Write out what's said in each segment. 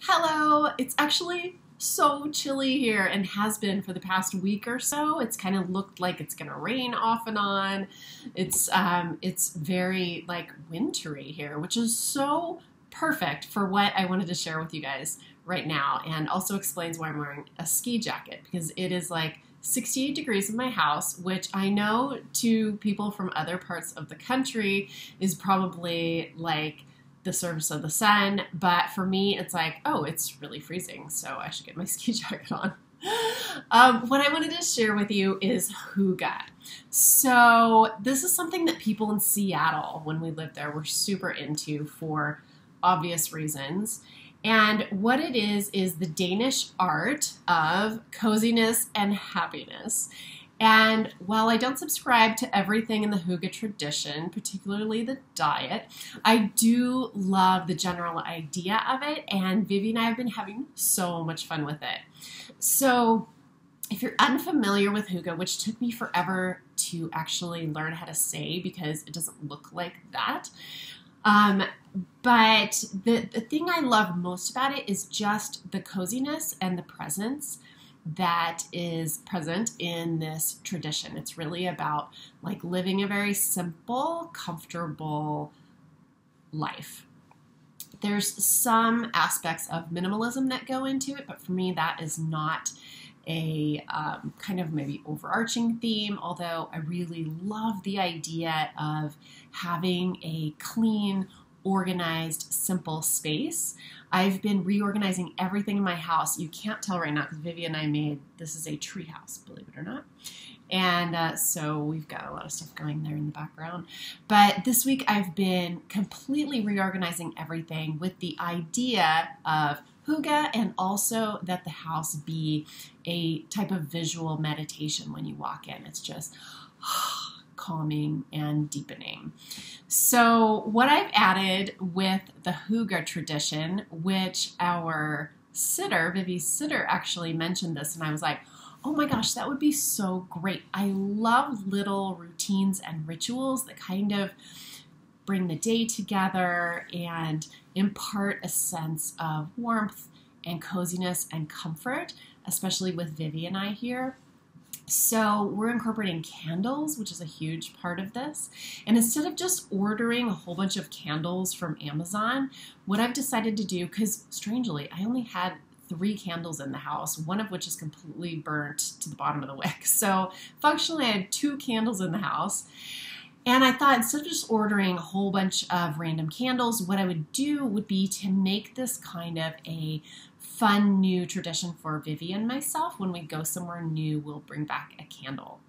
Hello, it's actually so chilly here and has been for the past week or so. It's kind of looked like it's gonna rain off and on. It's very like wintry here, which is so perfect for what I wanted to share with you guys right now, and also explains why I'm wearing a ski jacket because it is like 68 degrees in my house, which I know to people from other parts of the country is probably like the surface of the sun, but for me it's like, oh, it's really freezing, so I should get my ski jacket on. What I wanted to share with you is hygge. So this is something that people in Seattle, when we lived there, were super into for obvious reasons. And what it is the Danish art of coziness and happiness. And while I don't subscribe to everything in the hygge tradition, particularly the diet, I do love the general idea of it, and Vivi and I have been having so much fun with it. So if you're unfamiliar with hygge, which took me forever to actually learn how to say because it doesn't look like that, but the thing I love most about it is just the coziness and the presence that is present in this tradition. It's really about like living a very simple, comfortable life. There's some aspects of minimalism that go into it, but for me that is not a kind of maybe overarching theme, although I really love the idea of having a clean, organized, simple space. I've been reorganizing everything in my house. You can't tell right now because Vivi and I made, this is a tree house, believe it or not. And so we've got a lot of stuff going there in the background. But this week I've been completely reorganizing everything with the idea of hygge, and also that the house be a type of visual meditation when you walk in. It's just calming and deepening. So what I've added with the hygge tradition, which our sitter, Vivi's sitter, actually mentioned this, and I was like, oh my gosh, that would be so great. I love little routines and rituals that kind of bring the day together and impart a sense of warmth and coziness and comfort, especially with Vivi and I here. So we're incorporating candles, which is a huge part of this. And instead of just ordering a whole bunch of candles from Amazon, what I've decided to do, because strangely, I only had 3 candles in the house, one of which is completely burnt to the bottom of the wick. So functionally, I had 2 candles in the house. And I thought instead of just ordering a whole bunch of random candles, what I would do would be to make this kind of a fun new tradition for Vivi and myself. When we go somewhere new, we'll bring back a candle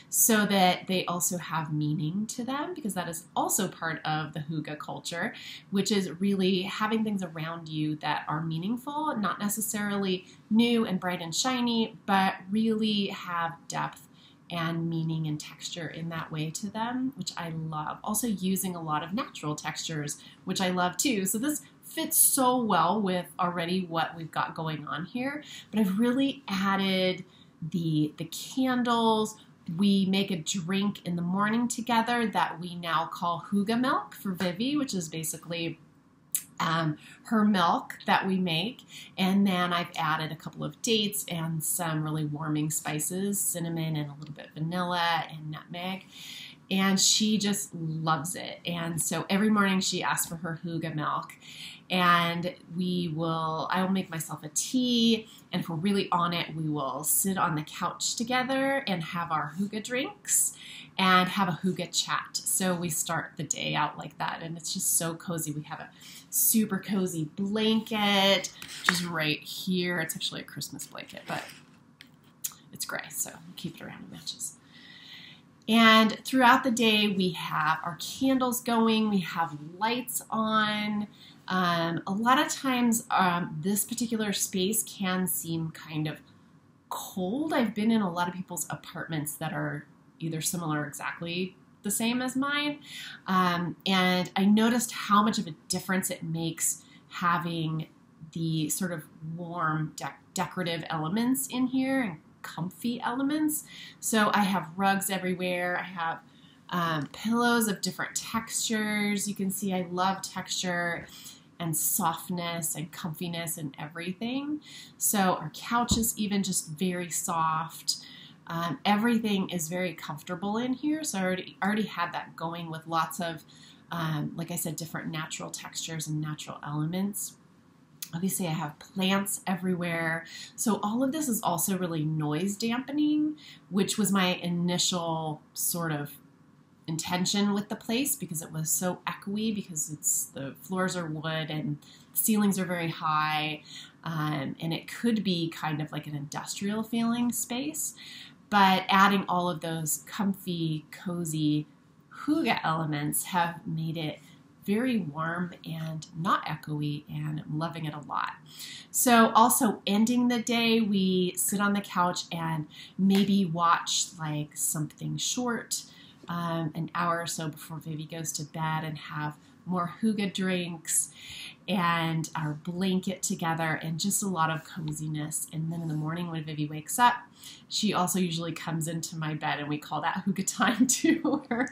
so that they also have meaning to them, because that is also part of the hygge culture, which is really having things around you that are meaningful, not necessarily new and bright and shiny, but really have depth and meaning and texture in that way to them, which I love. Also using a lot of natural textures, which I love too. So this fits so well with already what we've got going on here, but I've really added the candles. We make a drink in the morning together that we now call hygge milk for Vivi, which is basically her milk that we make. And then I've added a couple of dates and some really warming spices, cinnamon and a little bit of vanilla and nutmeg. And she just loves it. And so every morning she asks for her hygge milk. And I will make myself a tea. And if we're really on it, we will sit on the couch together and have our hygge drinks and have a hygge chat. So we start the day out like that. And it's just so cozy. We have a super cozy blanket, which is right here. It's actually a Christmas blanket, but it's gray, so we'll keep it around. It matches. And throughout the day, we have our candles going. We have lights on. A lot of times, this particular space can seem kind of cold. I've been in a lot of people's apartments that are either similar or exactly the same as mine. And I noticed how much of a difference it makes having the sort of warm decorative elements in here and comfy elements. So I have rugs everywhere. I have pillows of different textures. You can see I love texture. and softness and comfiness and everything. So our couch is even just very soft. Everything is very comfortable in here. So I already had that going with lots of, like I said, different natural textures and natural elements. Obviously, I have plants everywhere. So all of this is also really noise dampening, which was my initial sort of intention with the place, because it was so echoey, because the floors are wood and ceilings are very high, and it could be kind of like an industrial feeling space. But adding all of those comfy, cozy hygge elements have made it very warm and not echoey, and I'm loving it a lot. So also ending the day, we sit on the couch and maybe watch like something short, an hour or so before Vivi goes to bed, and have more hygge drinks and our blanket together and just a lot of coziness. And then in the morning when Vivi wakes up, she also usually comes into my bed, and we call that hygge time too, where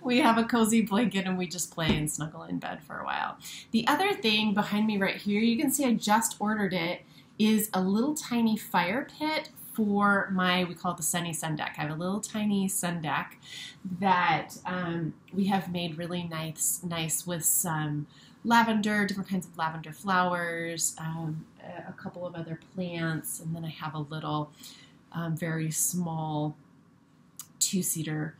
we have a cozy blanket and we just play and snuggle in bed for a while. The other thing behind me right here, you can see I just ordered it, is a little tiny fire pit for my, we call it the sunny sun deck. I have a little tiny sun deck that we have made really nice with some lavender, different kinds of lavender flowers, a couple of other plants, and then I have a little very small two-seater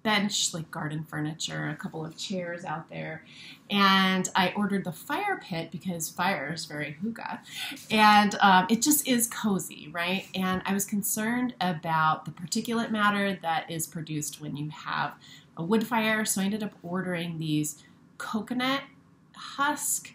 bench, like garden furniture, a couple of chairs out there. And I ordered the fire pit because fire is very hygge, and it just is cozy, right? And I was concerned about the particulate matter that is produced when you have a wood fire, so I ended up ordering these coconut husk,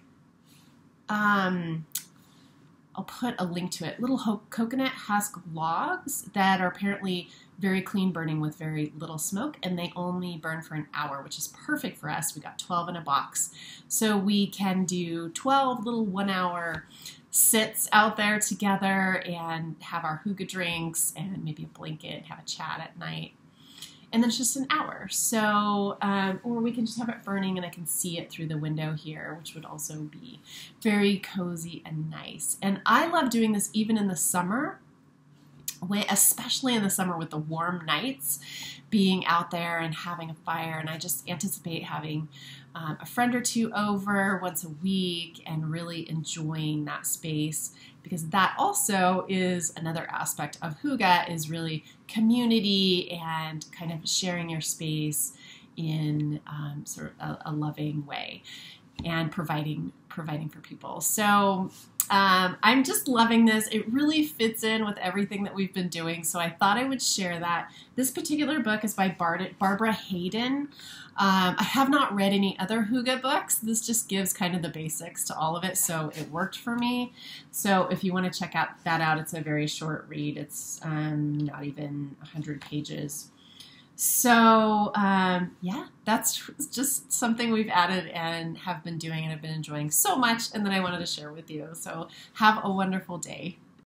I'll put a link to it, little coconut husk logs that are apparently very clean burning with very little smoke, and they only burn for an hour, which is perfect for us. We got 12 in a box. So we can do 12 little 1 hour sits out there together and have our hygge drinks and maybe a blanket, have a chat at night. And then it's just an hour. So, or we can just have it burning and I can see it through the window here, which would also be very cozy and nice. And I love doing this even in the summer, especially in the summer with the warm nights, being out there and having a fire. And I just anticipate having a friend or two over once a week and really enjoying that space, because that also is another aspect of hygge, is really community and kind of sharing your space in sort of a loving way and providing for people. So I'm just loving this. It really fits in with everything that we've been doing, so I thought I would share that. This particular book is by Barbara Hayden. I have not read any other hygge books. This just gives kind of the basics to all of it, so it worked for me. So if you want to check that out, it's a very short read. It's not even 100 pages. So yeah, that's just something we've added and have been doing and have been enjoying so much, and that I wanted to share with you. So have a wonderful day.